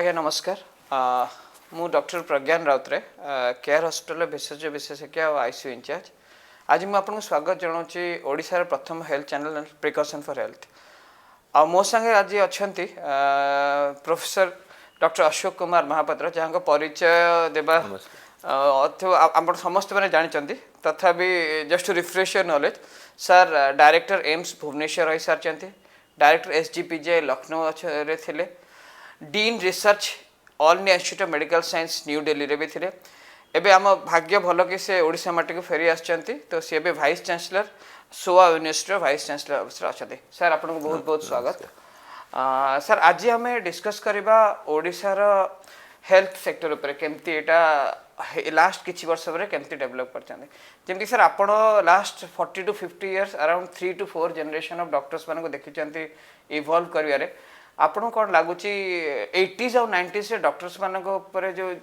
आज्ञा नमस्कार। मु डॉक्टर प्रज्ञान राउतरे केयर हॉस्पिटल विशेषज्ञ विशेषज्ञ और आईसीयू इंचार्ज। आज मुझे आपको स्वागत जनाऊँगी ओडिशार प्रथम health channel precaution for health. आ मो संगे आज अच्छा प्रोफेसर डॉक्टर अशोक कुमार महापात्र जहाँ परिचय देवा आप समस्त मैंने जानते तथापि just to refresh your knowledge sir director AIIMS Bhubaneswar रही सारी डायरेक्टर एसजीपीजे लखनऊ थे dean research all India institute of medical science new Delhi रे भी थे। एबे आम भाग्य भल कि से ओडिशा माटी को फेरी आछंती तो सी एबे वाइस चांसलर सोआ यूनिवर्सिटी वाइस चांसलर अवसर अच्छा सर आपको बहुत बहुत स्वागत। सर आज आम डिस्कस करवा ओडिशार हेल्थ सेक्टर उपर केमती एटा लास्ट किछि वर्ष पर केमती डेवलप करछन्ते जेमति सर आपण last 40 to 50 years around 3 to 4 generation of doctors मानको देखिचन्ते इवॉल्व करिवारे आपन कौन लगुच 80s और 90s रे डॉक्टर्स मानक ऊपर जो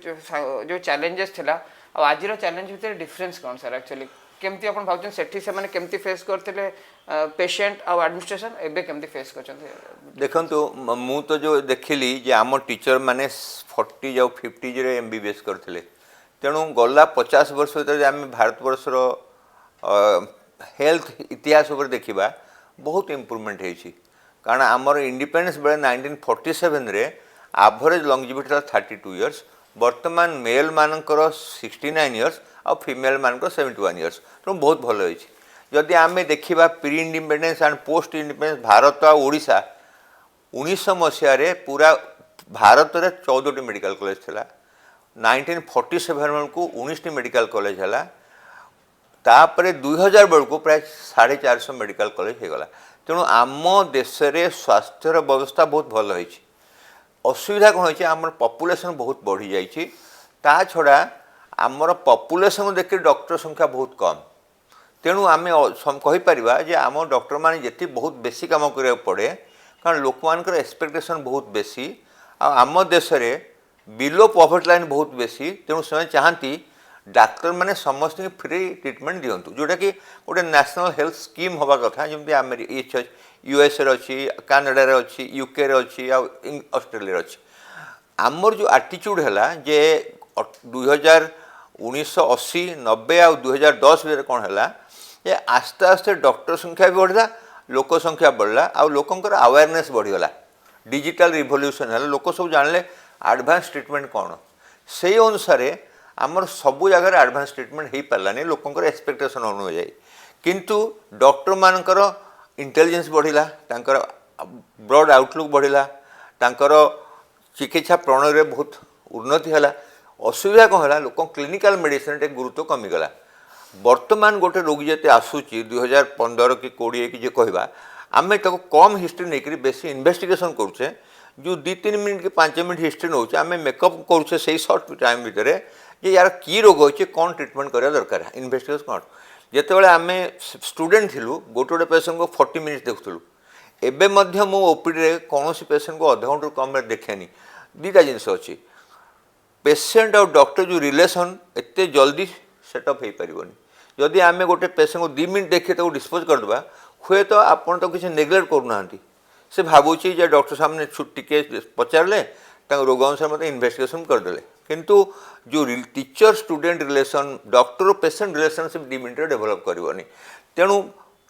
जो चैलेंजेस थिला और आज चैलेंज भितर डिफरेंस कौन सर एक्चुअली केमती आपन भाउछन सेठी से माने केमती फेस करथिले पेशेंट और एडमिनिस्ट्रेशन एबे केमती फेस करछन्ते देखंतु मु तो जो देखिली जे आम टीचर माने 40 और 50 रे एमबीबीएस करथिले तेणु गला 50 वर्ष भीतर आम भारतवर्षर हेल्थ इतिहास उपर देखिबा बहुत इम्प्रूवमेंट होइछि कारण आमर इंडिपेंडेंस बेले 1947 रे एवरेज लॉन्जिविटी था 32 इयर्स वर्तमान मेल मानकर 69 इयर्स और फीमेल मानकर 71 इयर्स तो बहुत भल होइछि। जदि आम देखा pre independence and post independence Bharat और ओडिशा 1900 मसीह पूरा भारत में 14 मेडिकल कॉलेज थिला 1947 बेलू 19 मेडिकल कॉलेज है तापर 2000 बेलू प्राय 450 मेडिकल कॉलेज हो गला। तेणु आम देश रे स्वास्थ्यर व्यवस्था बहुत भल होइछि। असुविधा कौन होइछि आम पॉपुलेशन बहुत बढ़ी जाइछि ता छड़ा आमर पॉपुलेशन देखिए डॉक्टर संख्या बहुत कम तेणु आम कहि परिबा जे आम डॉक्टर माने जेति बहुत बेसी काम करिया पड़े कारण लोक मानकर एक्सपेक्टेशन बहुत बेसी आम देश रे बिलो पॉवर्टी लाइन बहुत बेसी तेणु से चाहती डाक्तर माने समस्त फ्री ट्रीटमेंट दिंतु जोटा कि गोटे नेशनल हेल्थ स्कीम हवा कथा जमी यूएसए अच्छी कानाडा अच्छी यूके अच्छी ऑस्ट्रेलिया अच्छी आमर जो एटीट्यूड है जे 1980 90 आ 2010 भर कौन है ये आस्ते आस्ते डॉक्टर संख्या भी बढ़ला लोक संख्या बढ़ला आ लोकंकर अवेयरनेस बढ़ीगला डिजिटल रिवोल्यूशन है लोक सब जानले एडवांस ट्रीटमेंट कौन से अनुसार आमर सबू जगह एडवांस ट्रीटमेंट हो पारानी लोकंकर एक्सपेक्टेशन अनुयायी किंतु डॉक्टर मानकर इंटेलिजेंस बढ़िला तांकर ब्रॉड आउटलुक बढ़िला तांकर चिकित्सा प्रणाली रे बहुत उन्नति है। असुविधा कौन है लोक क्लिनिकल मेडिसिन टे गुरुत्व कमिगला वर्तमान गोटे रोगी जते आसूची 2015 कि 20 कि जे कहवा आम तो कम हिस्ट्री नहीं बेसी इन्वेस्टिगेशन करुचे जो 2-3 मिनट कि 5 मिनट हिस्ट्री नौ आम मेकअप करुचे से सर्ट टाइम भितर जे यार की रोग होचे कौन ट्रीटमेंट करा दरकार इन्वेस्टिगेशन कौन जितेबाला आम स्टूडेंट थिलु गोटे गोटे पेसेंट को 40 मिनिट देखुलु एबे मध्य मो ओपीडी कौन पेसेंट को अध घंटे कम देखेनी दुटा जिनस अच्छी पेसेंट और डॉक्टर जो रिलेशन एत जल्दी सेटअप हो पारनि जदि आम गोटे पेसेंट को 2 मिनट देखिए तो डिस्पोज करदे हुए तो आपड़ तो किसी नेग्लेक्ट करूना से भावुची जे डॉक्टर सामने टी पचारे रोग अनुसार मत इन्वेस्टिगेशन करदे किंतु जो टीचर स्टूडेंट रिलेशन डॉक्टर और पेसेंट रिलेशनशिप 2 मिनट डेभलप करनी तेणु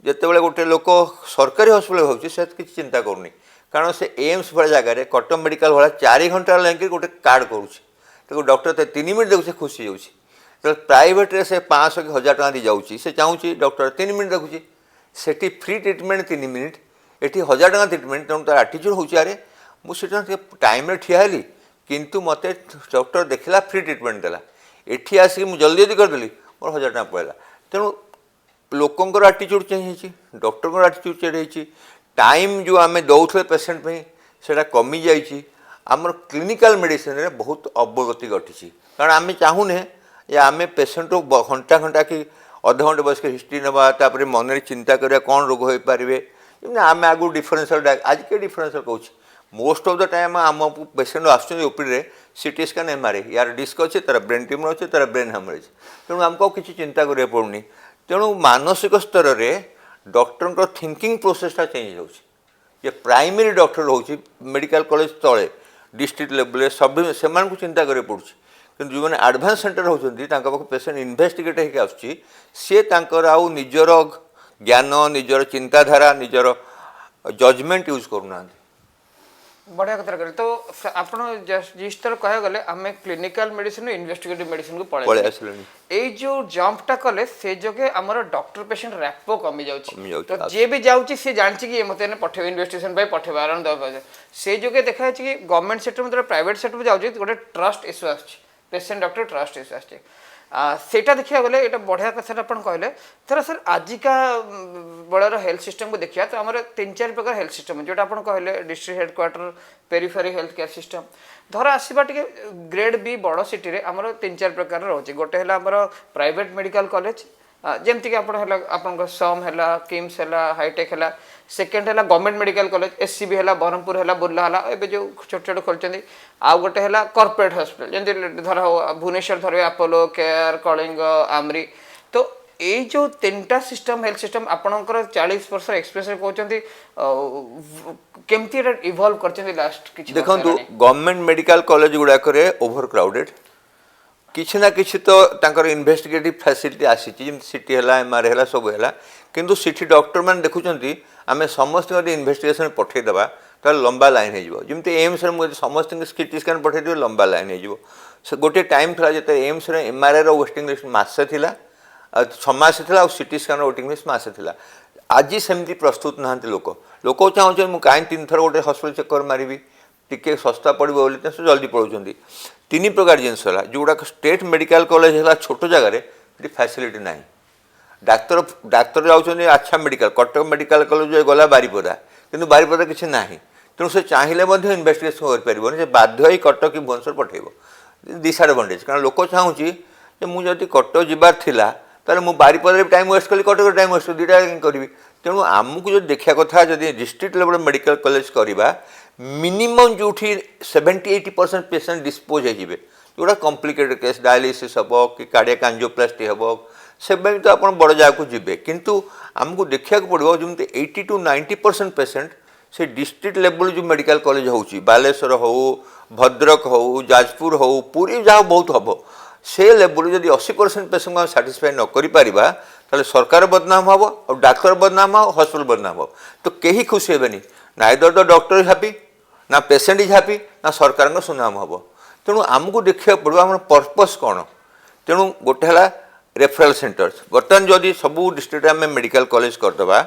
जितेबाला गोटे लोक सरकारी हस्पिटाल होची से किसी चिंता करूनी कारण से एम्स भाई जगह कटक मेडिकल भाई 4 घंटा लगे गोटे कार्ड करुँच डॉक्टर 3 मिनट देखुचे खुशी हो प्राइवेट से 500 कि 1000 दी जाऊँगी से चाहूँगी डॉक्टर 3 मिनट देखुची सेठी फ्री ट्रीटमेंट 3 मिनट एटी 1000 टका ट्रीटमेंट तेणु तार एटीट्यूड हो मुझे टाइम ठिया हेली किंतु मते डॉक्टर देखला फ्री ट्रीटमेंट देला एठी आसिक मु जल्दी जल्दी करदेली मोर 1000 टका पड़ेगा तेणु लोकंकर एटीट्यूड चेंज हो डॉक्टर एटीट्यूड चेंज हो टाइम जो आम दौले पेसेंट से कमी जाइए आमर क्लिनिकल मेडिसिन रे बहुत अवगति घटी कारण आम चाहूने ये आम पेसेंट को घंटा घंटा कि अध घंटे बस हिस्ट्री नवा मन चिंता करा कौन रोग हो पारे आम आगु डिफरेन्शियल आज के डिफरेन्शियल कहूँ मोस्ट ऑफ द टाइम आम पेसेंट आसपीडी सीटी स्कैन एमआरआई यार डिस्क अच्छे तार ब्रेन ट्यूमर अच्छे तार ब्रेन हेमरेज तेणु आमको किसी चिंता करा पड़नी तेणु मानसिक स्तर में डॉक्टर थिंकिंग प्रोसेसटा चेंज हो प्राइमरी डॉक्टर हो मेडिकल कॉलेज तले डिस्ट्रिक्ट लेवल सब से चिंता करें पड़ुଛି କିନ୍ତୁ ଯେଉଁମାନେ ଆଡ଼ଭାନ୍ସ ସେଣ୍ଟର ହେଉଛନ୍ତି ତାଙ୍କ ପାଖକୁ ପେସେଣ୍ଟ ଇନଭେଷ୍ଟିଗେଟ୍ ହେଇକି ଆସୁଛି ସିଏ ତାଙ୍କର ଆଉ ନିଜର ଜ୍ଞାନ ନିଜର ଚିନ୍ତାଧାରା ନିଜର ଜଜମେଣ୍ଟ ୟୁଜ୍ କରୁନାହାନ୍ତି। बढ़िया कथा कहले तो आपण जिस तरह कह गले आम क्लिनिकल मेडिसिन इन्वेस्टिगेटिव मेडिसिन को पळेई पळे आसलेनी एई जो जंपटा कले से जगे हमर डॉक्टर पेशेंट रैपो कमी कमी जाउची जाउची। तो जे भी जाउची से जानची कि मते ने पठे इन्वेस्टिगेशन भाई पठे बारण द से जगे देखा छै कि गवर्नमेंट सेक्टर मतलब प्राइवेट सेक्टर में जाउची गोटे ट्रस्ट इश्यू आछि पेशेंट डॉक्टर ट्रस्ट इश्यू आछि सेटा देखिया गले एटा बढ़िया कथा आपण कहले थर सर आजिका बड़र हेल्थ सिस्टम को देखिया तो हमर 3-4 प्रकार हेल्थ सिस्टम जोटा आपण कहले district headquarter periphery health care system धर आसवा टे ग्रेड बी बड़ सिटी रे हमर 3-4 प्रकार रोचे गोटे है हमर प्राइवेट मेडिकल कॉलेज जेमती कि आपण सम है किम्स है हाईटेक है सेकेंड है गवर्नमेंट मेडिकल कॉलेज एससीबी है ब्रह्मपुर है बुर्ला है एवं जो छोट छोट खोलते आउ गोटे है कॉर्पोरेट हॉस्पिटल जमी धर भुवनेश्वर धर अपोलो केयर कलिंग आमरी तो ये जो 3टा सिस्टम हेल्थ सिस्टम आपणकर 40 वर्ष एक्सपीरियंस कहते केमती इवॉल्व कर लास्ट किछि देखो गवर्नमेंट मेडिकल कॉलेज गुड़ाक ओभर क्राउडेड किसी ना किसी तो तांकर इन्वेस्टिगेटिव फैसिलिटी आसी सिटी है एमआरआई है सब है किंतु सिटी डॉक्टर मैंने देखुं आम समस्त इन्वेस्टिगेशन पठेदेवा तो लंबा लाइन होमती एम्स मुझे समस्त सिटी स्कान पठेदेवी लंबा लाइन हो गोटे टाइम था जो एम्स एमआरआई वेटिंग लिस्ट मसे था 6 मास था सिटी स्कान वेटिंग लिस्ट मसे था आज सेमती प्रस्तुत ना लोक लोक चाहते मुझे कहीं 3 थर गोटे हॉस्पिटल चक्कर मारि टिके सस्ता पड़ो बोली जल्दी पड़ों 3 प्रकार जिनस है जोगुड़ा स्टेट मेडिकल कॉलेज है छोट जगार फैसिलिटी ना डाक्तर डाक्तर जाऊँ आच्छा मेडिकल कटक मेडिकल कॉलेज गला बारिपदा किंतु बारिपदा किसी ना तेणु से चाहिए इन्वेस्टिगेशन कर बाध्य ही कटक कि भुवनेश्वर पठेब डिसएडवांटेज कारण लोक चाहूँगी मुझे कटक जबार थिला ताले मु बारिपदा टाइम वेस्ट कली कटक टाइम वेस्ट दुईटा करी तेणु आमको जो देखा कथा जब डिस्ट्रिक्ट लेवल मेडिकल कॉलेज करवा मिनिमम जो 70-80% पेसेंट डिस्पोज हो जोड़ा कॉम्प्लिकेटेड केस डायलिसिस हम कि कार्डियक एंजियोप्लास्टी हम से तो आप बड़ जगह जी किंतु आमको देखा पड़ो जमी 80-90% पेसेंट से डिस्ट्रिक्ट लेवल जो मेडिकल कॉलेज हो बालेश्वर हो भद्रक हो जाजपुर हो पुरी जहाँ बहुत हम से लेवल जब 80% पेसेंट को साटिस्फाई न कर सरकार बदनाम हम और डाक्तर बदनाम हो हॉस्पिटल बदनाम हो तो कहीं खुशी हेनी ना इधर तो डॉक्टर इज हैप्पी ना पेसेंट इज हैप्पी ना सरकार सुनाम हम तेणु आमको देखा पड़ो आम पर्पस कौन तेणु गोटे है रेफरल सेंटर्स बर्तमान जदि सब डिस्ट्रिक्ट आम मेडिकल कॉलेज करदे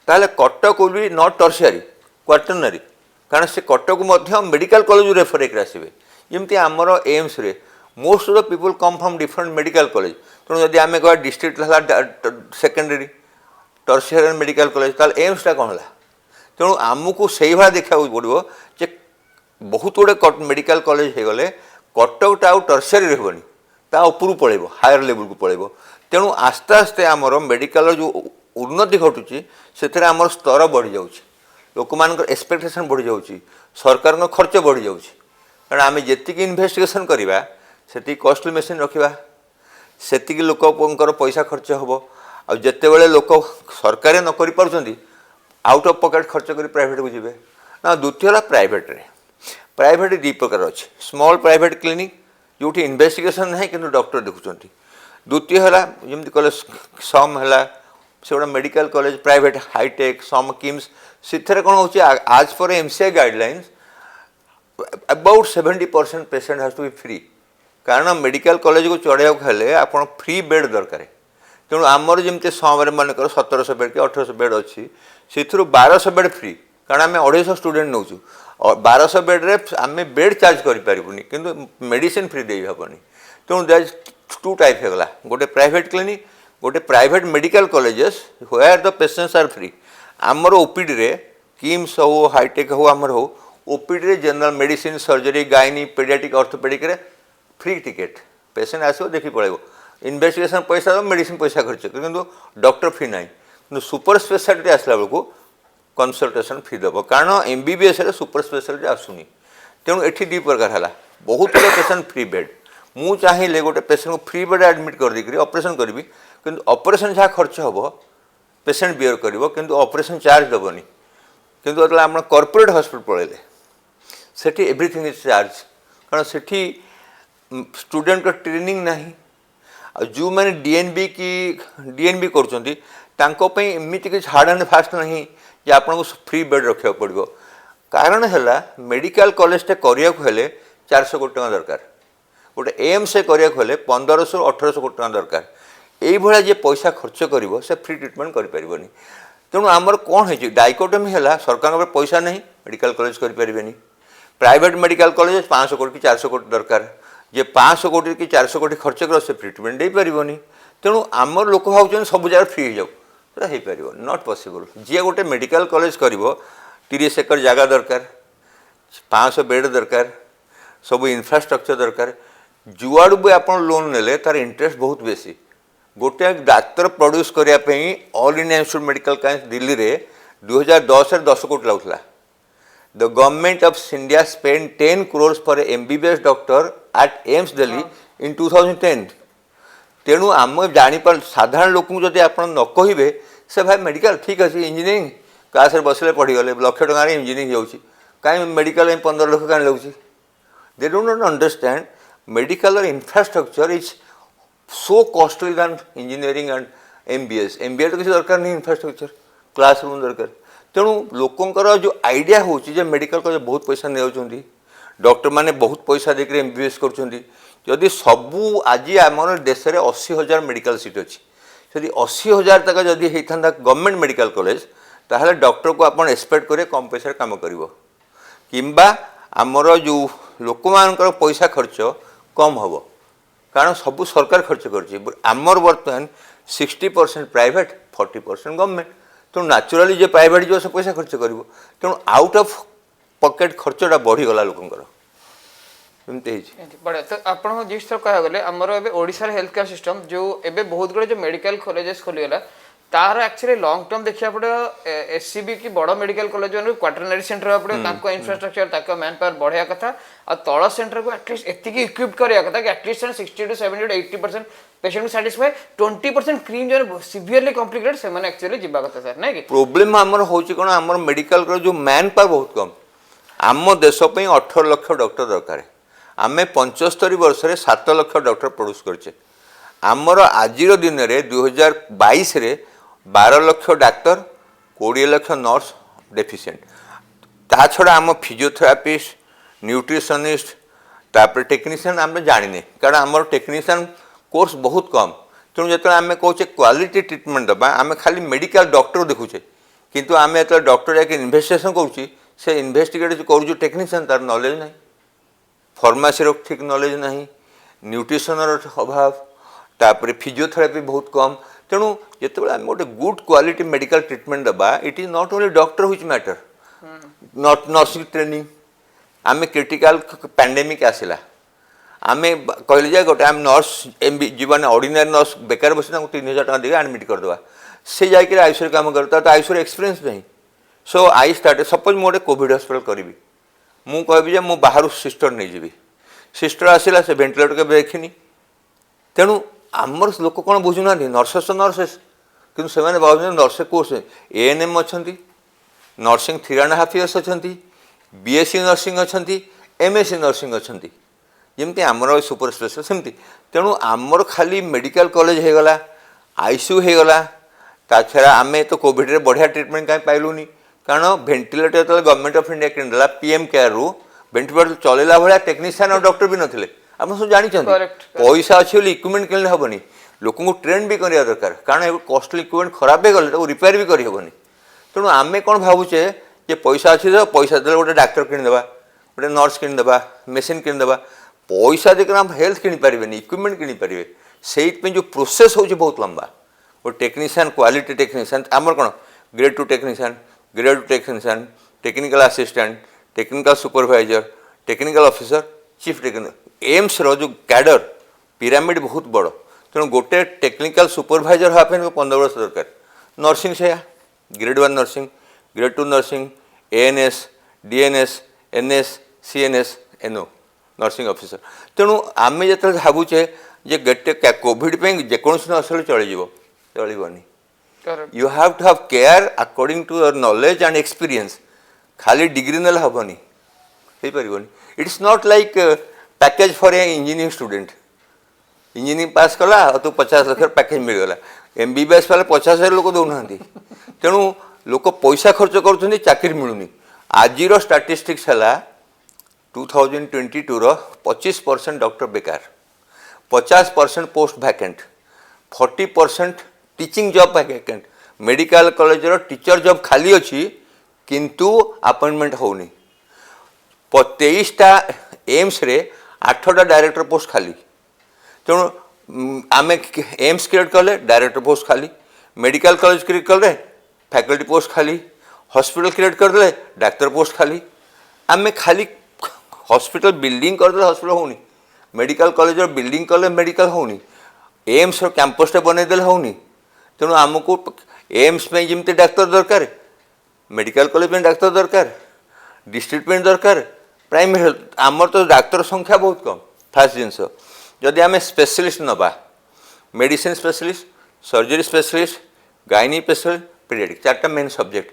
ताले Cuttack will be not tertiary quaternary कारण से कटक मेडिकल कॉलेज रेफर होकर आसवे जमी आमर एम्स रे most of the people come from different medical college तेणु जदि आम कह डिस्ट्रिक्ट है सेकेंडरी टर्शियरी मेडिकल कॉलेज ताल एम्सटा कौन है तेणु आमको से भाया देखा पड़ो जे बहुत गुड़े मेडिकल कॉलेज हो गले कटकटा आउ टर्शियरी रही ता उपरू पड़ेब हायर लेवल को पड़ेब तेणु आस्ते आस्ते आमर मेडिकल जो उन्नति घटुची से आमर स्तर बढ़ी जाऊँगी लोक मान एक्सपेक्टेशन बढ़ी जाऊँगी सरकार खर्च बढ़ी जाऊँगी कारण आम जी इन्वेस्टिगेशन करवा से कॉस्टली मेसीन रखा से लोकर पैसा खर्च हम आते लोक सरकार न कर आउट ऑफ पॉकेट खर्च कर प्राइवेट को जी ना द्वितीय है प्राइवेट 2 प्रकार अच्छे स्मॉल प्राइवेट क्लिनिक जो इन्वेस्टिगेशन ना कि डॉक्टर देखुं द्वितीय है जमी कहे सम है से गोटे मेडिकल कॉलेज प्राइवेट हाईटेक सम किम्स से कौन हो आज पर MCI guidelines about 70% patient has to be free कारण मेडिकल कॉलेज को चढ़ाई हेले आप फ्री बेड दरकार तेणु आमर जमी समरे मानक 1700 बेड कि 1800 बेड अच्छी से 1200 बेड फ्री कारण आम 250 स्टूडेंट नौ 1200 बेड्रे आम बेड चार्ज करें कि मेडिसिन फ्री दे हेनी तेणु दैट 2 टाइप होगा गोटे प्राइवेट क्लिनिक गोटे private medical colleges where the patients are free आमर ओपीडी रे किम्स हो हाईटेक हो आमर हो ओपीडी रे general medicine surgery gynae paediatric orthopaedic रे फ्री टिकेट पेशेंट आसो देखी पड़ेब इन्वेस्टिगेशन पैसा दो मेडिसिन पैसा खर्च किंतु डॉक्टर फ्री ना कि सुपर स्पेशालिटी आसला बेलू कंसल्टेशन फ्री दब कारण एमबीबीएस सुपर स्पेशालिटी आसुनी तेणु ये 2 प्रकार है बहुत गुड पेशेंट फ्री बेड मु चाहिए गोटे पेशेंट को फ्री बेड एडमिट कर देकर ऑपरेशन करी कि ऑपरेशन जहाँ खर्च हम पेशेंट बियर कर ऑपरेशन चार्ज दबनी किंतु आप कॉर्पोरेट हॉस्पिटल पड़े सेठी एवरीथिंग इज चार्ज कारण सेठी स्टूडेंट का ट्रेनिंग नहीं जो मैंने डीएनबी कर एमती किसी हार्ड एंड फास्ट नहीं जे आपको फ्री बेड रखा पड़ो कारण है मेडिकल कॉलेज करने 400 कोटी टका दरकार गोटे एम्स करने 1500 1800 कोटी टका दरकार यही जे पैसा खर्च कर फ्री ट्रिटमेंट कर तेणु आमर कौन है डाइकोटमी है सरकार पैसा नहीं मेडिकल कॉलेज करें प्राइवेट मेडिकल कॉलेज 500 कोटी कि 400 कोटी दरकार जे 500 कोटी कि 400 कोटी खर्च कर से ट्रिटमेंट दे पारिबनी तेणु आमर लोक भाव सब जगह फ्री हो जाऊ हो पार नॉट पॉसिबल जी गोटे मेडिकल कॉलेज कर 30 एकर जगह दरकार 500 बेड दरकार सब इंफ्रास्ट्रक्चर दरकार जुआड़ू भी आप लोन नेले तार इंटरेस्ट बहुत बेसी गोटे डाक्तर प्रोड्यूस करने all India institute medical science Delhi रे 2010 रे 10 कोटी लगुला the government of India spend 10 crores for MBBS doctor at AIIMS Delhi in 2010 तेणु आम जापर साधारण लोक जब आप न कहे से भाई मेडिकल ठीक अच्छे इंजीनियरिंग क्लास बसले पढ़ीगले लक्ष टकर इंजीनियरिंग हो कहीं मेडिकल 15 लाख कहीं लगे they don't not understand medical infrastructure is so costly than engineering and MBBS तो किसी दरकार नहीं इंफ्रास्ट्रक्चर क्लासरूम दरकार तेणु लोकंर जो आइडिया हो मेडिकल कॉलेज बहुत पैसा नहीं डॉक्टर माने बहुत पैसा देकर एमबीबीएस करुँच सबू आज आम देश में 80,000 मेडिकल सीट अच्छी जदि 80,000 तक जदि होता गवर्नमेंट मेडिकल कॉलेज ताहले डॉक्टर को आप एक्सपेक्ट करें कम पैसा काम कर किंबा आमर जो लोक मान पैसा खर्च कम हम कारण सब सरकार खर्च करमर बर्तमान 60% प्राइवेट 40% गवर्नमेंट तेणु नाचुराली जो प्राइवेट जो से पैसा खर्च कर तेणु आउट ऑफ पॉकेट खर्चटा बढ़ीगला लोकंर बढ़िया तो आप जिस तरह कह गले आमर ए ओडिशा हेल्थ केयर सिस्टम जो एबे बहुत गुड़े जो मेडिकल कॉलेजेस खोलीगला तार एक्चुअली लॉन्ग टर्म देखा पड़ो एससीबी की बड़ मेडिकल कॉलेज क्वाटरनरी सेंटर हाँ पड़ो इंफ्रास्ट्रक्चर मैन पावर बढ़िया कथा और तल सेंटर को एटलिस्ट एति इक्विप करवा कथा कि एटलिस्ट 60 to 70 to 80% पेशेंट को साटिस्फाई 20% क्रीम जो सीवियरली कॉम्प्लिकेटेड से माने एक्चुअली जीवा कथा सर नहीं कि प्रोब्लेम आमर होची कोन आमर मेडिकल जो मैन पावर बहुत कम आम देश 18 लाख डॉक्टर दरकार आम 75 वर्ष 7 लाख डॉक्टर प्रोड्यूस करछे आमर आज दिन में 2022 रे 12 lakh doctor 20 lakh nurse deficient ता छड़ा आम फिजियोथेरापिस्ट न्यूट्रिशनिस्ट तापर टेक्नीशियन आम जाने कारण आम टेक्नीशियन कोर्स बहुत कम तेणु जो आम कहे क्वालिटी ट्रिटमेंट दबा आम खाली मेडिकल डॉक्टर देखुचे किंतु आम जो डॉक्टर जाके इन्वेस्टिगेशन करुँच से इन्वेस्टिगेट करुँ टेक्नीशियन तार नॉलेज ना फार्मासी ठीक नॉलेज ना न्यूट्रिशनर अभाव तापर फिजियोथेरापी बहुत कम तेणु जो आम गोटे गुड क्वालिटी मेडिकल ट्रिटमेंट दबा it is not only doctor which matter not nursing training आम क्रिटिकल पैंडेमिक आसला आम कहले जे गोटे आम नर्स एम बी जीवन ऑर्डिनरी नर्स बेकार बस 3,000 टका देके एडमिट करदे से जाकर आयुष काम करता तो आयुष एक्सपीरियंस नहीं सो आई स्टार्ट सपोज मुझे कोविड हॉस्पिटल करी मु कहबी मु बाहर सिस्टर नहीं जी सिस्टर आसला से वेंटिलेटर के देखनी तेणु आमर लोक कौन बुझुना नर्सेस तो नर्सेस कि भाव नर्से कोर्स एएनएम अच्छा नर्सिंग 3.5 years अच्छा बीएससी नर्सिंग अच्छा एमएससी नर्सिंग अच्छा जमती आमर सुपर स्पेशल सेमती तेणु आमर खाली मेडिकल कॉलेज हो गला आईसीयू हो गला ता छड़ा आम तो कोविड रे बढ़िया ट्रिटमेंट कहीं पाइलुनी कारण भेंटिलेटर जो गवर्नमेंट ऑफ इंडिया किणला पीएम केयर रु भेंटिलेटर चलैला भाया टेक्नीशियन और डॉक्टर भी नथिले आप सब जानते पैसा अच्छे इक्विपमेंट किणले हेनी लोक को ट्रेन भी करवा दरकार कारण कॉस्टली इक्विपमेंट खराब हो गले रिपेयर भी करहबनी तेणु आम कौन भावुचे जे पैसा अच्छे तो पैसा दे गोटे डाक्तर किणदेवा गोटे नर्स किणदेवा मेसीन किणदेवा पैसा देकर हम हेल्थ किपारे इक्विपमेंट किपारे से जो प्रोसेस हो बहुत लंबा वो टेक्नीशियन क्वालिटी टेक्नीशियन आमर कौन grade 2 technician grade 2 technician technical assistant technical supervisor technical officer chief technical AIIMS रो जो कैडर पिरामिड बहुत बड़ तेणु गोटे टेक्निकल सुपरवाइजर हाँ 15 वर्ष दरकार नर्सिंग से grade 1 nursing grade 2 nursing ANS DNS NS CNS NO nursing officer तेणु आम जो भावुचे जे गोटे कोविड जेकोसी नर्स चलनी you have to have care according to your knowledge and experience खाली डिग्री नेले हेनी हो पारिबनी it's not like package for a engineering student engineering pass कला और तू 50 लाख पैकेज मिलगला एमबीबीएस वाले 50,000 लोक दौना तेणु लोक पैसा खर्च कर चाकरी मिलूनी आज स्टाटिस्टिक्स है 2022 25% डॉक्टर बेकार 50% post vacant 40% teaching job vacant medical college teacher job खाली अच्छी किंतु अपॉइंटमेंट होनी 23टा एम्स रे 8टा डायरेक्टर पोस्ट खाली तेणु आम एम्स क्रिएट कले डायरेक्टर पोस्ट खाली मेडिकल कॉलेज क्रिएट कले फैकल्टी पोस्ट खाली हॉस्पिटल क्रिएट करदे डाक्तर पोस्ट खाली आम खाली हॉस्पिटल बिल्डिंग करदे हॉस्पिटल होनी मेडिकल कॉलेज बिल्डिंग कले मेडिकल होनी एम्स कैंपस बनईदे होनी तेणु आमको एम्स में जमी डाक्तर दरकार मेडिकल कॉलेज में डाक्तर दरकार डिस्ट्रिक्ट में दरकार प्राइमरी हेल्थ आमर तो डाक्तर संख्या बहुत कम फास्ट जिनस जदि आम स्पेशलिस्ट नवा medicine specialist surgery specialist gynae specialist paediatric 4टा मेन सब्जेक्ट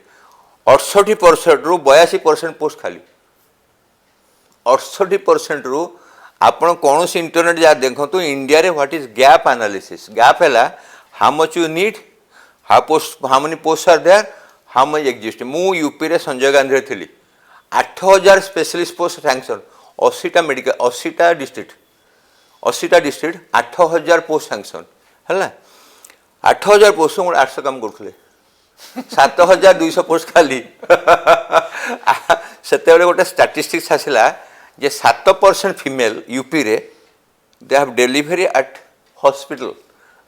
68% रु 82% पोस्ट खाली 68% रु आपण कौन सी इंटरनेट जा देखो इंडिया रे what is gap analysis gap है how much you need how many post are there how much exist मु यूपी रे संजय गांधी थी 8000 स्पेशलिस्ट पोस्ट सैंक्शन 80टा मेडिकल 80टा डिस्ट्रिक्ट 8000 पोस्ट सैंक्शन है 8000 पोस्ट मुझे 800 काम करुले 7200 पोस्ट खाली से गोटे स्टाटिस्टिक्स आसला जे 7% फीमेल यूपी रे they have delivery at hospital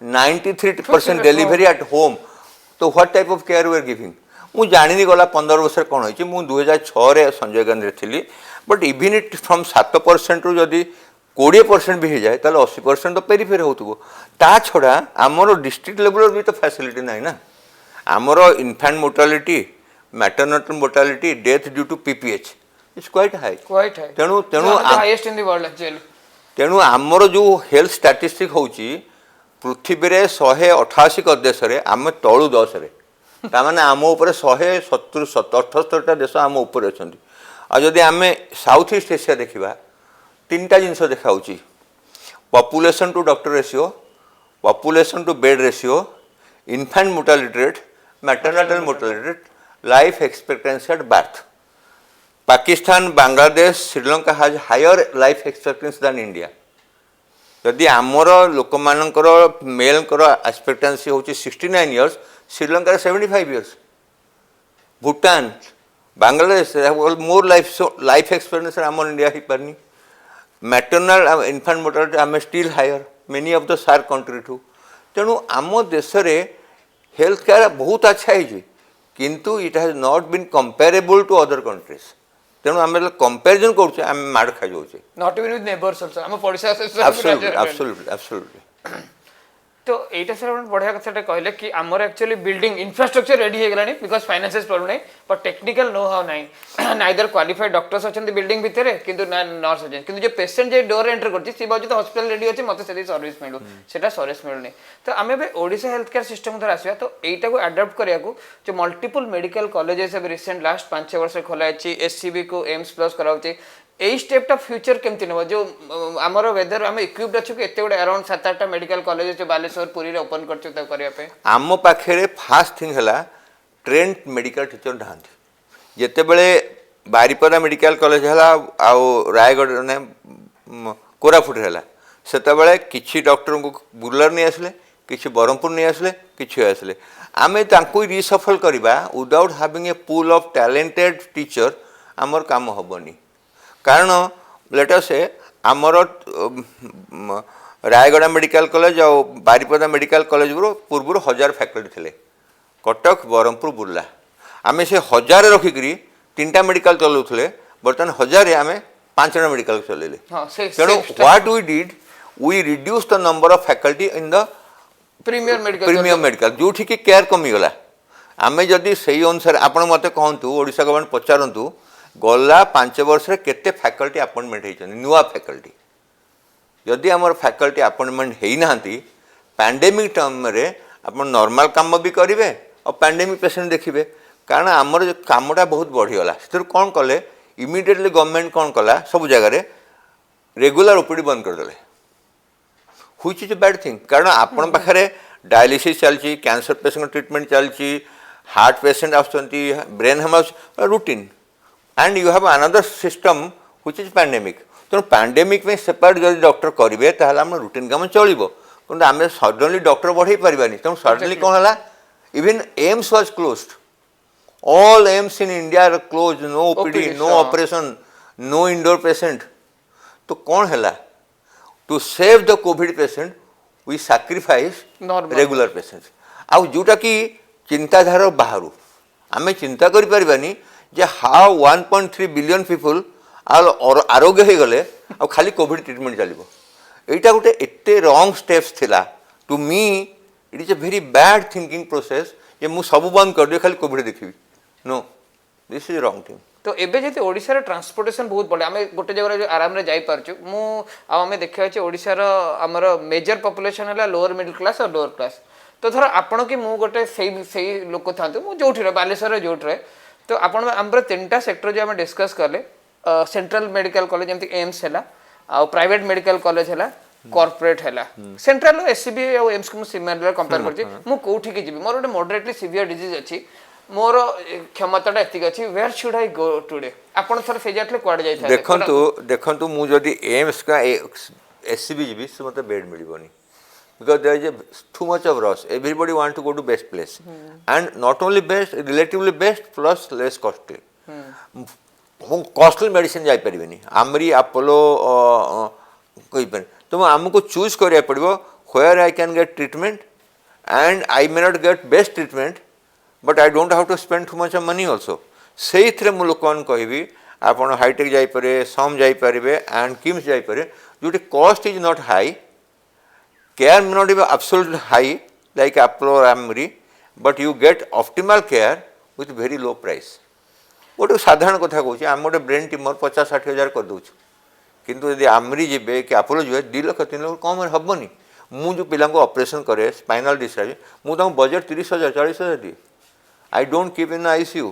93% delivery at home तो what type of care we are giving मुझे जानी गला 15 वर्ष कौन होती मुझे 2006 संजय गांधी थी बट इवन इट फ्रॉम 7% रु जदि 20% भी हो जाए तो 80% तो पेरीफेरी हो ता छड़ा आमर डिस्ट्रिक्ट लेवल भी तो फैसिलिटी ना ना आमर infant mortality maternal mortality death due to PPH it's quite high तेणु तेणु highest in the world actually तेणु आमर जो हेल्थ स्टैटिस्टिक होची पृथ्वी रे 188 देश रे आम तलु 10 रे तामाने आम ऊपर 178 देश आम ऊपर अछंती आ जदि आम साउथ ईस्ट एशिया देखिबा 3टा जिनस देखाउची population to doctor ratio population to bed ratio infant mortality rate maternal mortality rate life expectancy at birth Pakistan Bangladesh Sri Lanka has higher life expectancy than India जदि आमर लोक मानकर मेल एक्सपेक्टेंसी होची 69 years Sri Lanka 75 years Bhutan Bangladesh more life expectancy आम India ही पारनी maternal infant mortality आम still higher many of the SAARC country too तेणु आम देश रे हेल्थ केयर बहुत अच्छा है किंतु it has not been comparable to other countries तेणु आम कंपेरिजन करुचे आम माड़ खा जाऊे not even with neighbours also हम पड़ोसी एब्सोल्युटली तो एटा सर बढ़िया कथा कहले कि आमर एक्चुअली बिल्डिंग इंफ्रास्ट्रक्चर रेडी हो गलानी बिकॉज फाइनेंशियल प्रॉब्लम नहीं बट टेक्निकल नो हाउ नहीं नाइदर क्वालिफाइड डॉक्टर्स अच्छे बिल्डिंग भितर किंतु नर्स अच्छे किंतु जो पेशेंट जे डोर एंटर करछि सी बाजू तो हॉस्पिटल रेडी अछि मते सेदी सर्विस मिलु सेटा सर्विस मिलुनी तो आमे बे ओडिसा हेल्थ केयर सिस्टम उधर आसीबा तो एटा को अडॉप्ट करिया को जो मल्टीपल मेडिकल कॉलेजेस अब रिसेंट लास्ट 5-6 वर्ष खोला अछि एससीबी को एम्स प्लस कराउछि एई स्टेप टा फ्यूचर केमति नबो जो हमरो वेदर हम इक्विप्ड अछि एते गुडे अराउंड 7-8टा मेडिकल कॉलेज जो बालेश्वर पुरी रे ओपन करछु त करिया पे आम पाखे फास्ट थिंग है ट्रेंड मेडिकल टीचर ढांती जिते बड़े बारिपदा मेडिकल कॉलेज है रायगढ़ ने कोरापुट है से किसी डॉक्टर को बुर्ला नहीं आसले किसी ब्रह्मपुर नहीं आसले किसी आसले आम रिसफल करवा without having A pool of talented teacher आमर काम हेनी कारण लेट अस से आमर रायगढ़ मेडिकल कॉलेज और बारिपदा मेडिकल कॉलेज पूर्व 1000 फैकल्टी थे कटक ब्रह्मपुर बुर्ला आम से 1000 रखिकी 3टा मेडिकल चलाऊे बर्तमान 1000 आम 5टा मेडिकल चलैले तेणु what we did we reduce the number of faculty in the premium medical जो कि केयर कमीगला आम जदि से अनुसार आपण मत कहतु ओडिशा गवर्नमेंट पचारतु गला 5 वर्ष केते फैकल्टी अपॉइंटमेंट होती नुआ फैकल्टी जदि आमर फैकल्टी अपॉइंटमेंट होना पैंडेमिक टाइम रे आप नॉर्मल काम भी करेंगे और पैंडेमिक पेशेंट देखिए कारण आमर कामटा बहुत बढ़ीगला से कौन कले इमिडिएटली गवर्नमेंट कौन कला सब जगह रेगुलर ओपीडी बंद करदे which is a bad thing कारण आपण पाखरे डायलिसिस चलची कैंसर पेशेंट ट्रीटमेंट चलची हार्ट पेशेंट आसुचंती brain haemorrhage routine and you have another system which is pandemic तेणु पैंडेमिक में सेपरेट जब डॉक्टर करेंगे ताहले आम रूटीन काम चलो कि आम सडनली डॉक्टर बढ़े पार्बानी तेणु सडनली कौन है even AIIMS was closed all AIIMS in India are close no OPD no operation no indoor patient तो कौन है to save the covid patient we sacrifice regular patient आउ जोटा कि चिंताधारा बाहर आम चिंता करें जे हाउ 1.3 बिलियन पीपुल आरोग्य हो गले आ खाली कोविड ट्रीटमेंट चलो यहाँ गोटे एत रंग स्टेप्स थिला to me it is a very bad thinking process जे मु सब बंद कर दिए खाली कोविड देखी no this is wrong thing तो एबे जति ओडिसा ट्रांसपोर्टेशन बहुत बढ़े आम गोटे जगह आराम रे जाई पारछु मु आम देखा ओडिसा आमर मेजर पॉपुलेशन है लोअर मिडिल क्लास और लोअर क्लास तो धर आपण कि मु गोटे सही लोक था जो बालेश्वर जोटे तो आपण आमर 3टा सेक्टर जो आम डिस्कस कले सेंट्रल मेडिकल कॉलेज जमती एम्स है आ प्राइवेट मेडिकल कॉलेज है कॉर्पोरेट है सेंट्रल एससीबी और एम्स को सिमिलर कंपेयर करछि मु कोठी के जिबी मोर गोटे मॉडरेटली सीवियर डिजीज अछि मोर क्षमताटा एतिक अछि where should I go today आपण थर से जातले क्वाड जाई था देखंतु मु जदी एम्स का एससीबी जिबी से मते bed मिलिबोनी because there is too much of rush everybody want to go to best place and not only best relatively best plus less costly costly medicine जाई परिबेनी आमरी अपोलो कोई पर तो हमको चूज करिया पड़िबो where I can get treatment and I may not get best treatment but I don't have to spend too much of money also सेही थरे मु लोकन कहबी आपण हाईटेक जाई परे सम जाई परिबे एंड किम्स जाई परे जोटी cost is not high care may not be absolutely high like Apollo or Amri but you get optimal care with very low price गोटे साधारण कथा कहूँ आम गोटे ब्रेन ट्यूमर 50-60 हजार कर दूँ किंतु यदि आमरी जी कि अपोलो जी 2 लाख 3 लाख कम हेनी मु जो पिला ऑपरेशन करे स्पाइनल डिस्चार्ज मुझे बजेट 30,000 40,000 दिए I don't keep in ICU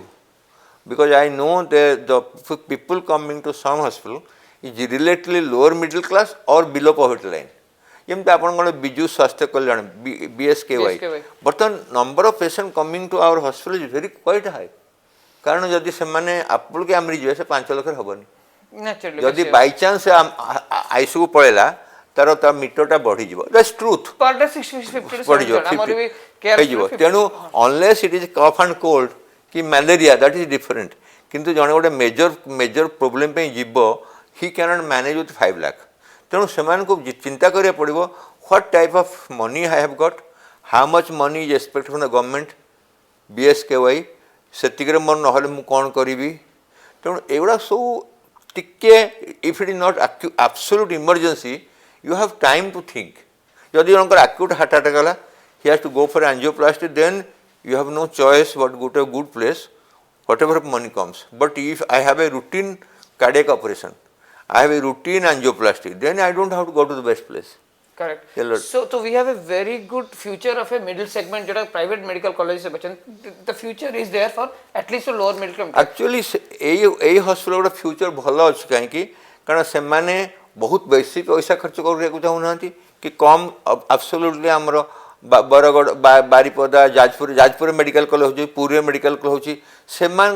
because I know that the people coming to some hospital is relatively lower middle class or below poverty line जमती आप विजु स्वास्थ्य कल्याण BSKY बर्तमान number of patient coming to our hospital is very quite high कारण जदि से माने आपल के आमरी जे से 5 लाख हेबनी जदि बाय चांस ICU को पळेला तार ता मीटरटा बढ़ी जीवो दैट्स ट्रूथ पर डे 60-50 बढ़ी जीवो हमर भी केयर जीवो तेनु unless it is cough and cold कि मलेरिया दैट इज डिफरेंट किंतु जने गोटे मेजर प्रॉब्लम पे जीवो he can not manage with 5 lakh तेणु से चिंता करिया पड़िबो what type of money I have got how much money is expect from the government BSKY सेतिकरे मोर नहले मु कोन करिवि तेणु एगुड़ा सब टिके if it is not absolute emergency you have time to think जदि जनकर एक्यूट हार्ट अटैक गला he has to go for angioplasty then you have no choice but go to a good place whatever money comes but if I have a routine cardiac operation I have a routine angioplasty, then I don't have to go to the best place. Correct. So we have a very good future of a middle segment, जो private medical college से बचन. The future is there for at least a lower middle class. Actually, यही hospital का future भला अच्छी कहीं की कारण से माने बहुत बेसी पैसा खर्च कर रहे चाहूँ ना कि कम absolutely आमरो बरगढ़ बारिपदा जाजपुर मेडिकल कॉलेज हो पुरी मेडिकल कॉलेज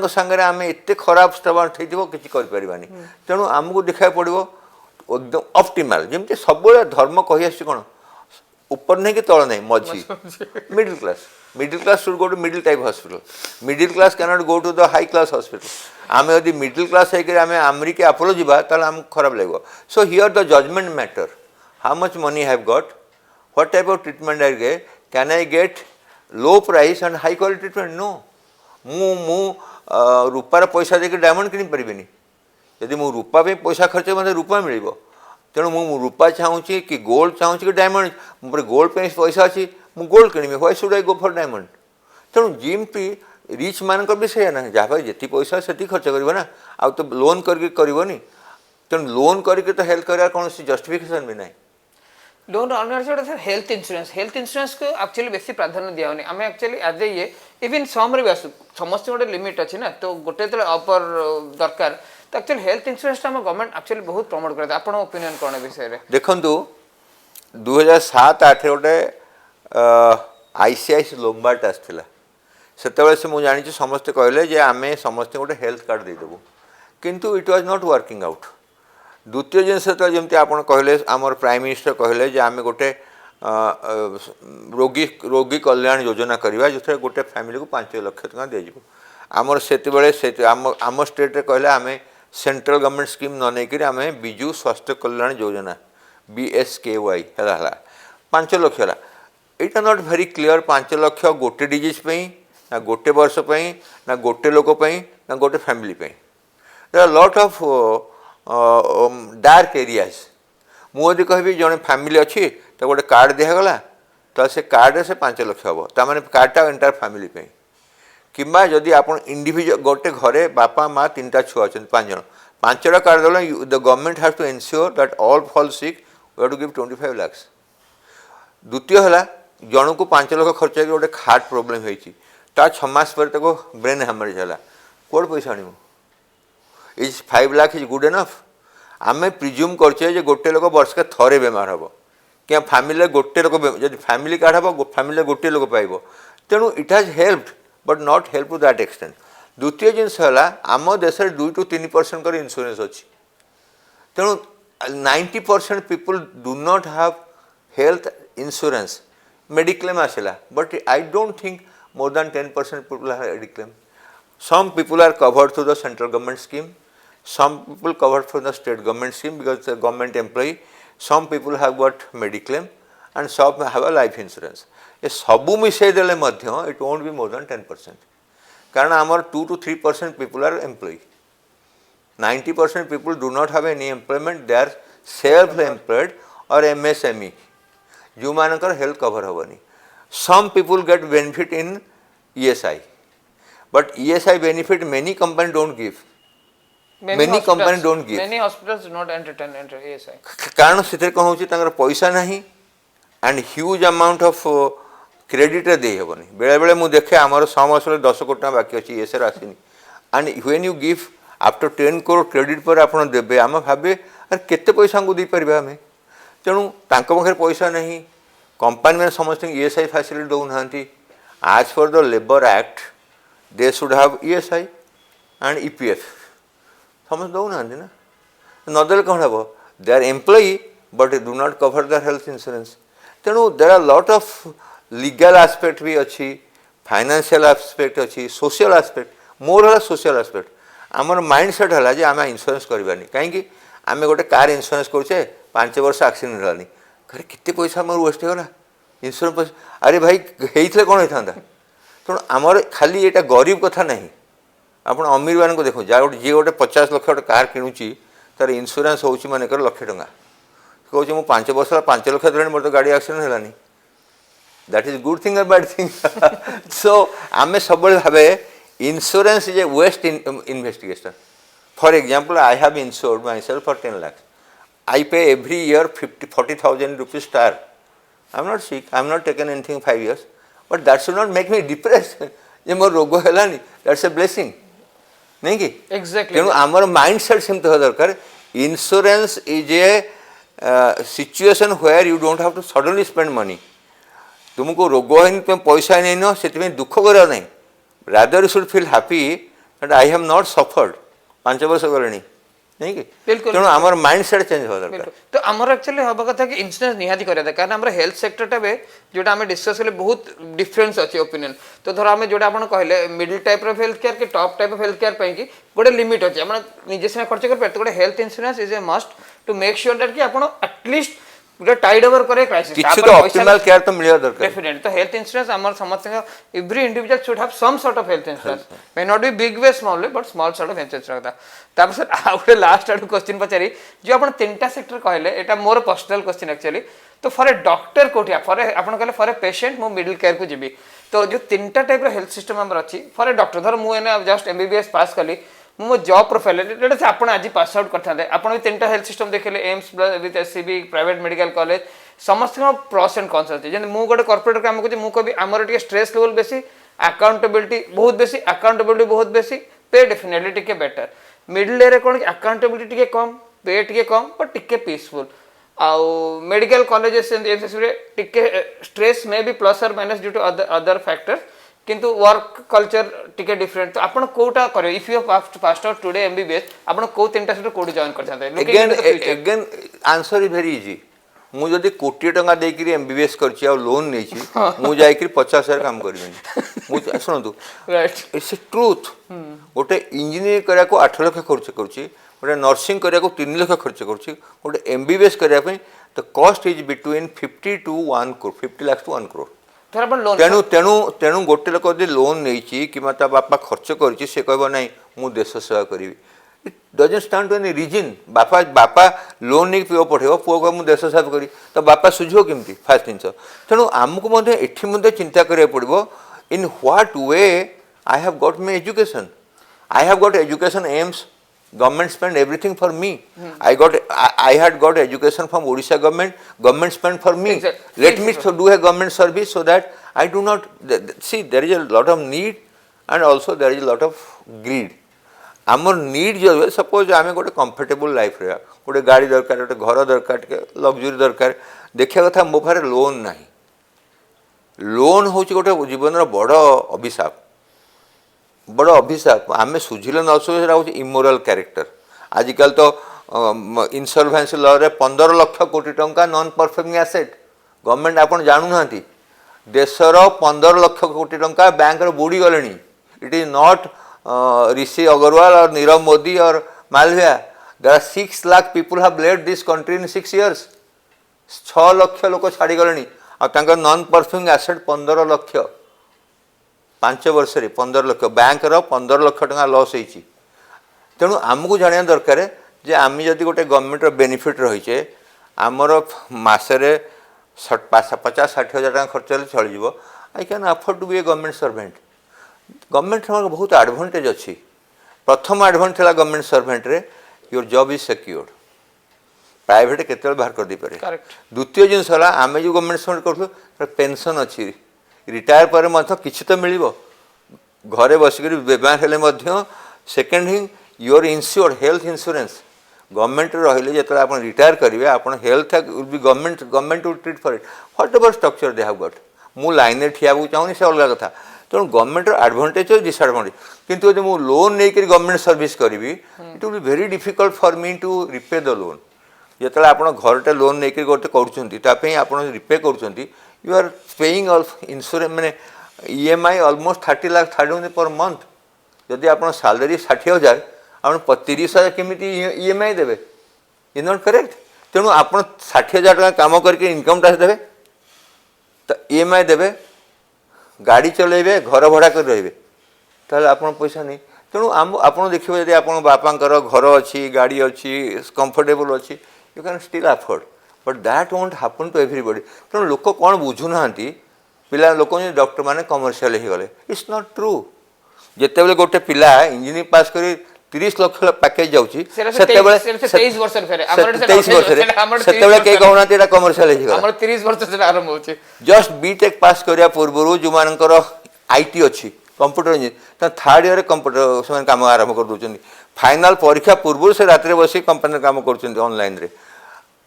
हो सागर आम एत खराब स्टाफ किसी करें तेणु आमको देखा पड़ो एकदम ऑप्टिमल जमी सब धर्म कही आस कौन ऊपर नहीं कि तल नहीं मझी middle class should go to middle type hospital middle class can not go to the high class hospital आम यदि मिडिल क्लास होकर आमरी के अपोलो जावा आमको खराब लगे so here the judgement matter how much money have got what type of treatment I get can I get low price and high quality treatment no मु रूपार पैसा देके डायमंड किनी परिबेनी यदि मु रूपा पे पैसा खर्च मते रूपा मिलिबो तेणु मु रूपा चाहूची कि गोल्ड चाहूची कि डायमंड मोर गोल्ड पे पैसा अछि मु गोल्ड किनिबे why should I go for diamond तेणु जिम पी रिच मानकर भी से ना जहाँ पर जी पैसा से खर्च कर ना आ तो लोन करके करनी तेणु लोन करके तो हेल्थ कर कौन जस्टिफिकेशन भी ना लोन अनर हेल्थ इंश्योरेंस को एक्चुअली बेसी प्राधान्य दिया होनी आम actually as a even some भी आसू समस्त गोटे लिमिट अच्छी ना तो गोटे अपर दरकार तो एक्चुअली हेल्थ इंश्योरेंस आम गवर्नमेंट एक्चुअली बहुत प्रमोट करते आपण ओपिनियन कौन विषय रे देखंतु 2007-8 गोटे आईसीआईसी लोम्बार्ड आसला सेतबे से मुझे जानी समस्ते कहले जे आमे समस्ते गोटे हेल्थ कार्ड देदेबू किंतु it was not working out. द्वितीय जिनस जमी आप कहले आमर प्राइम मिनिस्टर कहले जे आमे गोटे रोगी रोगी कल्याण योजना करवा जो गोटे फैमिली को 5 लाख टका दिज्व आमर से आम स्टेट रे कहले आमे सेंट्रल गवर्नमेंट स्कीम न नहीं आम विजु स्वास्थ्य कल्याण योजना BSKY है 5 लाख है it not very clear 5 lakh गोटे डिजीज ना गोटे वर्ष ना गोटे लोक ना गोटे family there are lot of dark areas मुझे कहबी जड़े फैमिली अच्छी तो गोटे कार्ड दिगला तो से कार्ड से 5 लाख हम ताने कार्डटा एंटायर फैमिली किंबा जदि आप इंडिविजुअल गोटे घरे बापा माँ 3टा छुआ अच्छा 5 जन 5टा कार्ड देला the government has to ensure that all fall sick we have to give 25 lakh. द्वितीय है जन को 5 लाख खर्च कर गोटे हार्ट प्रोब्लेम होती 6 मास पर तक ब्रेन हैमरेज है कौन पैसा आणव is 5 lakh is good enough आम प्रिज्यूम करछे गोटे लोक वर्ष के थरे बेमार हम क्या फैमिली गोटे लोक जब फैमिली कार्ड हम फैमिली गोटे लोक पाइब तेणु it has helped but not help to that extent. द्वितीय जिनस है आम देश में 2 to 3% कर इंश्योरेंस अच्छी तेणु 90% people do not have health insurance mediclaim आसला but I don't think more than 10% people have mediclaim. some people are covered through the central government scheme, some people covered from the state government scheme because they are government employee, some people have got mediclaim and some have a life insurance. ये सबू मिसई देले मध्य it won't be more than 10% कारण आमर 2 to 3% people are employee, 90% people do not have any employment, they are self employed or MSME जो मानकर health cover हेनी। some people get benefit in ESI but ESI benefit many companies don't give, many companies don't give, many hospitals do not entertain ESI कारण से कौन हो पैसा नहीं and huge amount of credit दे हेनी बेले बेले मुझे देखे आमर 6 मास 10 कोटी टका बाकी अच्छी ESI आसनी and when you give after 10 crore credit पर आप देवे आम भावे अरे केते पैसा को देपर आम तेणु पाखे पैसा नहीं कंपनी में समस्त ESI फैसिलिटी दौना आज for the labour act they should have ESI and EPF समस्त दौना ना नदेले कौन हम they are employee but do not cover their health insurance तेणु there are lot of legal aspect भी अच्छी फाइनेंशियल एस्पेक्ट अच्छी सोशल एस्पेक्ट मोर है सोशल एस्पेक्ट आमर माइंड सेट है जे आम इंश्योरेंस करवानी कहीं आम गोटे कार इंश्योरेंस करुचे 5 वर्ष एक्सीडेंट है घरे कितने पैसा मोर वेस्ट होगा इंश्योरेंस पैसा अरे भाई होते कौन होता तेणु आमर खाली यहाँ गरीब कथा नहीं आप अमीर मान को देखो जहाँ जी गोटे 50 लाख गोटे कार किणुची तार इंश्योरेंस हो मानकर लक्ष टଙ୍କା कहूँ मुझे 5 वर्ष 5 लाख देनी मोर तो गाड़ी एक्सीडेंट है दैट इज गुड थिंग और बैड थिंग सो आम सब भावे insurance is a waste investigation for example I have insured myself for 10 lakhs I pay every year 40,000 rupees star I am not sick I am not taken anything 5 years but that should not make me depressed जे मोर रोग है that's a blessing नहीं कि exactly तेणु आमर mind set सेमती होगा दरकार insurance is a situation where you don't have to suddenly spend money तुमको रोग है तुम पैसा नहीं न से दुख कर नहीं rather you should feel happy that I have not suffered 5 वर्ष गले नहीं कि बिल्कुल तेणु आमर माइंड सेट चेंज हो दरकार तो आमर एक्चुअली हवा कथा कि इंश्योरेंस निहाती करिया था कारण हमर हेल्थ सेक्टर बे जोटा हमें डिस्कस कले बहुत डिफरेंस अच्छी ओपिनियन तो धर आम जोटा आपन कहले middle type of health care के top type of health care पई कि गोटे लिमिट अछि हम निजे से खर्च कर पे गोटे health insurance is a must to make sure that कि आपन एटलीस्ट गोटे टाइड ओवर करे क्राइसिस किछि तो ऑप्टिमल केयर तो मिलिया दरकार डेफिनेटली तो हेल्थ इंश्योरेंस हमर समस्त every individual should have some sort of health insurance may not be big way small way but small sort of health insurance रखता तापर सर आउटे लास्ट आडू क्वेश्चन पचारी जो आपण तीनटा सेक्टर कहले एटा मोर पर्सनल क्वेश्चन एक्चुअली तो फॉर ए डॉक्टर कोठिया फॉर ए आपण कहले फॉर ए पेशेंट मो मिडिल केयर को जीबी तो जो तीनटा टाइप रो हेल्थ सिस्टम हमर अछि फॉर ए डॉक्टर धर मु एने जस्ट एमबीबीएस पास कली मो जॉब प्रोफाइल जेटा से आपण आज पास आउट करथांदे आपण भी तीनटा हेल्थ सिस्टम देखले AIIMS with SCB private medical college समस्त प्रॉस एंड कॉन्स अछि जे मु गोटे कॉर्पोरेट काम को मु कभी हमर टिके स्ट्रेस लेवल बेसी अकाउंटेबिलिटी बहुत बेसी अकाउंटेबिलिटी बहुत बेसी पे डेफिनेटली टिके बेटर मिडिल रे कौन अकाउंटेबिलिटी टिके कम पे टिके कम बट टिके पीसफुल आउ मेडिकल कॉलेजेस टिके स्ट्रेस मे बी प्लस और minus due to other factors किंतु वर्क कल्चर टिके डिफरेंट तो आपण कोटा करे if you passed out today MBBS आपण को तीनटा से कोडी जॉइन कर चाहते again answer is very easy मु जदि कोटी टंका देकरी एमबीबीएस करछि आ लोन नेछि मु जाइकरी 50,000 काम करबिनी मु सुनतु राइट इट्स ट्रूथ गोटे इंजीनियर करिया को 8 लाख खर्च करछि गोटे नर्सिंग करिया को 3 लाख खर्च करछि गोटे एमबीबीएस करिया pay the cost is between 50 to 1 crore 50 lakh to 1 crore फिर अपन लोन तेणु तेणु तेणु गोटे लोक यदि लोन नहीं कि बापा खर्च कर से कह ना मु देश सेवा करी it doesn't stand to any reason बापा बापा लोन नहीं पुओ पठेब पुओ कह देश सेवा करी तो बापा सुझो केमती फास्ट जिनस तेणु आमको एटी चिंता करा पड़ो in what way I have got my education I have got education AIIMS government spent everything for me I had got education from Odisha government spent for me let me do a government service so that I do not see there is a lot of need and also there is a lot of greed आमर need जो है suppose आम गोटे comfortable life रे गोटे गाड़ी दरकार गोटे घर दरकार लग्जरी दरकार देखा कथा मो पारे लोन ना लोन हूँ गोटे जीवन बड़ अभिशाप बड़ अभिशाप आम सुझिले न सुझे हूँ इमोराल क्यारेक्टर आजिकल तो इनसॉल्वेंसी लॉ रे 15 लाख कोटी टंका नॉन परफॉर्मिंग एसेट गवर्नमेंट आपन जानू ना देशर 15 लाख कोटी टंका बैंक रे बुड़ी गले it is not Rishi Agarwal और नीरव मोदी और Malviya there are 6 lakh people have led this country in 6 years 6 lakh लोक छाड़ी गले और नॉन परफॉर्मिंग एसेट 15 लाख 5 वर्ष 15 लाख बैंक 15 लाख टका लॉस होती तेणु आमको जाना दरकार जे आम जदि गोटे गवर्नमेंट बेनिफिट रहीचे आमर मसरे 50-60 हजार टका खर्च चल I can afford to be a government servant government बहुत एडवांटेज अच्छी प्रथम एडवांटेज है गवर्नमेंट सर्वेंट रे your job is secured private केते बाहर कर दी पारे द्वितीय जिनस आम जो गवर्नमेंट सर्वेंट कर पेंशन अच्छी रिटायर पर किसी तो मिल घरे बसिक बेमार हेले सेकेंड हिंग your insured health insurance government रही जो आप रिटायर करेंगे आप health will be government will treat for it what ever structure they have got मु लाइन में ठिया चाहूनी से अलग कथा तेणु गवर्नमेंट एडवांटेज और डिसएडवांटेज किंतु यदि मुझे लोन नहीं गवर्नमेंट सर्विस करी it will be very difficult for me to repay the loan जो आप घरटे लोन नहीं गोटे कर रिपे कर यू आर पेइंग इंश्योरेंस मैंने EMI almost 30 lakh 30 per month जदि आप सैलरी 60,000 आप 30,000 केमी ईएमआई देवे इज नॉट करेक्ट तेणु आप 60,000 टका काम करके इनकम टैक्स देवे तो ईएमआई देवे गाड़ी चलेबे घर भड़ा कर रे ताले आप पैसा नहीं तेणु आम आप देखिए यदि आप बापांकर घर अच्छी गाड़ी अच्छी कंफर्टेबल अच्छी you can still afford but that won't happen to everybody तेणु लोक कौन बुझुना पिला लोक डॉक्टर मैंने कमर्शियल हो गले इट्स नॉट ट्रू जिते बड़े गोटे पिला इंजीनियरिंग पास कर 30 लाख पैकेज जाऊँगी कहना कमर्शियल जस्ट बीटेक पास करने पूर्व जो मानकर आईटी अच्छी computer engineer third year computer से कम आरंभ कर दूसरी फाइनाल परीक्षा पूर्व से रात बस कंपनी काम कर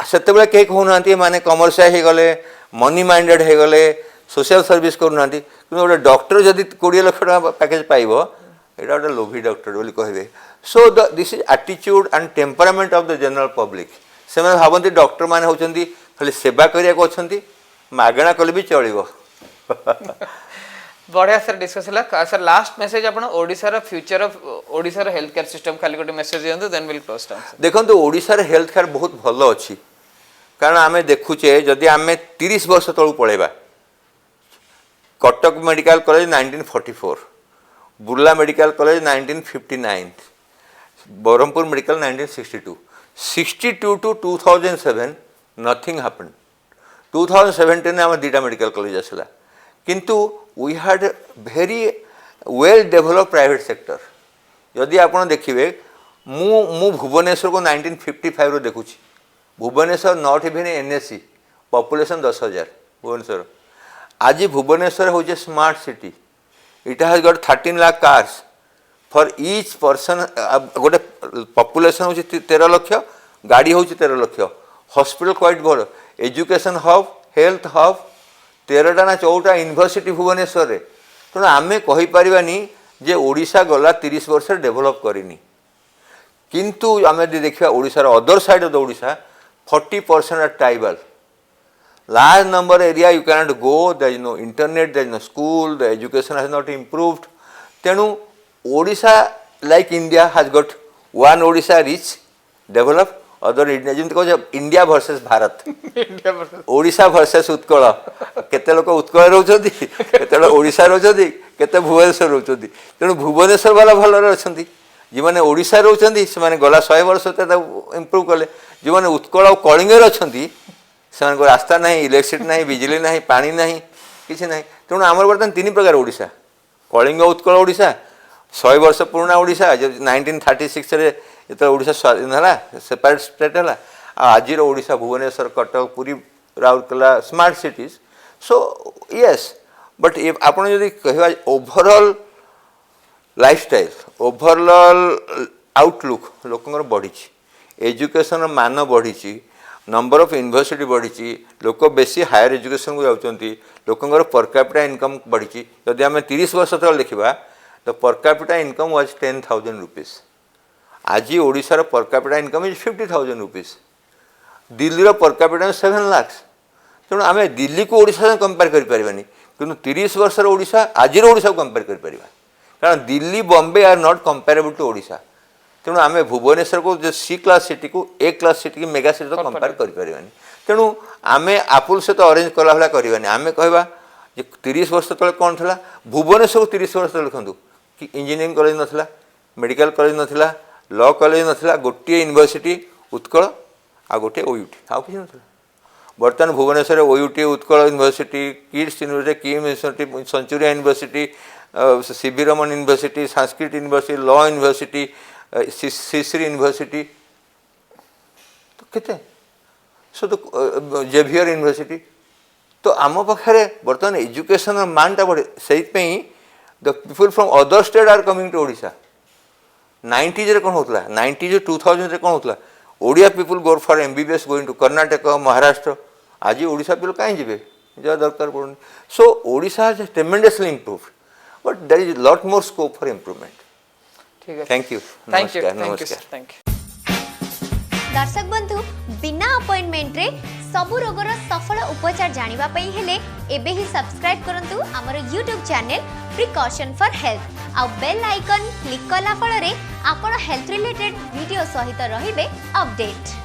से कहना माने कमर्शियल हो गले मनी माइंडेड हो गले सोशल सर्विस करना कि गोटे डॉक्टर जदि 20 लाख टका पैकेज पाइब यहाँ गोटे लोभी डॉक्टर बोली कहे so this is attitude and temperament of the general public से भावती डॉक्टर मैंने होती खाली सेवा करने मागणा कले भी चलो बढ़िया सर डिस्कस है सर लास्ट मेसेज आपण Odisha future of Odisha health care system खाली गोटे मेसेज दियंतु देन विल क्लोज डाउन देखो ओडिसा हेल्थ केयर बहुत भल अच्छी कारण आम देखुचे जदि आम 30 वर्ष तलू पलैबा Cuttack medical college 1944 Burla medical college 1959 Berhampur medical 1962 62 to 2007 nothing happened 2017 आम 2टा मेडिकल कॉलेज आसला किंतु we had very well develop private sector जदि आप देखिए मु भुवनेश्वर को 1955 देखुची Bhubaneswar not even NSC population 10,000 Bhubaneswar आज भुवनेश्वर हूँ smart city it has got 13 lakh cars for each person गोटे पॉपुलेशन हूँ 13 लाख गाड़ी हूँ 13 लाख हॉस्पिटल क्वाइट बड़ एजुकेशन हब हेल्थ हब 13टा ना 14टा यूनिवर्सिटी भुवनेश्वर रे तेणु आमे कहीपरानी जे ओडिशा गला 30 वर्ष डेभलप करनी किंतु आमे देखा ओडिशार other side of the Odisha 40% are tribal large number area you cannot go, there is no internet, there is no school, the education has not improved. Tenu Odisha like India has got one Odisha rich, developed, other India ଯେମିତି କହୁଛ India versus Bharat Odisha versus Utkal केते लोक उत्कल रहउछथि केते लोक ओडिशा रहउछथि केते भुवनेश्वर रहउछथि तेणु भुवनेश्वर वाला भलरे अछथि जे माने ओडिशा रहउछथि से माने गला 100 वर्ष ते इंप्रूव कले जे माने उत्कल और कलिंगर अछथि से रास्ता ना इलेक्ट्रिसिटी ना बिजली ना पानी ना किसी ना तेणु आमर बर्तमान 3 प्रकार ओडिशा कलिंग उत्कल ओडिशा 100 वर्ष पुराना ओडिशा जो 1936 रे जो ओडिशा स्वाधीन है सेपरेट स्टेट है आज Odisha Bhubaneswar Cuttack Puri Rourkela smart cities so yes but आपड़ जदि कह ओभरऑल लाइफस्टाइल ओभरऑल आउटलुक लोकंर बढ़ी एजुकेशन मान बढ़ी नंबर ऑफ यूनिवर्सिटी बढ़ी लोक बेसी हायर एजुकेशन को जाऊँच लोकंर पर कैपिटा इनकम बढ़ी जदि आम 30 वर्ष तक देखा तो पर कैपिटा इनकम वाज 10,000 रुपीज आज ओडिशार per capita income is 50,000 rupees Delhi per capita 7 lakh तेणु आम दिल्ली को ओडिशा कंपेयर करें कि 30 वर्ष ओडिशा आज ओडिशा को कंपेयर कर कारण Delhi Bombay are not comparable to Odisha तेणु आम भुवनेश्वर को जो सी क्लास सिटी को ए क्लास सिटी की मेगा सिटी तो कंपेयर करें तेणु आम आपुल सहित अरेंज कला भाया करवानी आम कहवा 30 वर्ष तक कौन था भुवनेश्वर को 30 वर्ष तक लिखु कि इंजीनियरिंग कॉलेज नाला मेडिकल कॉलेज नाला लॉ कॉलेज नाला गोटे यूनिवर्सिटी उत्कल आ गोटे ओयूटी आउ कि ना बर्तमान Bhubaneswar OUT Utkal university KISS university KIIT university Centurion university CV Raman university Sanskrit university law university सीश्री यूनिवर्सिटी तो केते सो तो जेवियर यूनिवर्सिटी तो आम पाखे बर्तमान एजुकेशन मानटा बढ़े से the people from other state are coming to Odisha 90s कौन होता 90s 2000 कौन होता Odia people go for MBBS going to Karnataka Maharashtra आज ओडिशा पीपल कहीं जी जा दरकार पड़े so Odisha has tremendously improved but there is lot more scope for improvement ठीक है थैंक यू थैंक यू दर्शक बंधु बिना अपॉइंटमेंट रे सबु रोगर सफल उपचार जानिबा पई हेले एबे ही सब्सक्राइब करंतु हमर YouTube channel precaution for health आ बेल आइकन क्लिक कला फल रे आपण हेल्थ रिलेटेड वीडियो सहित रहिबे अपडेट।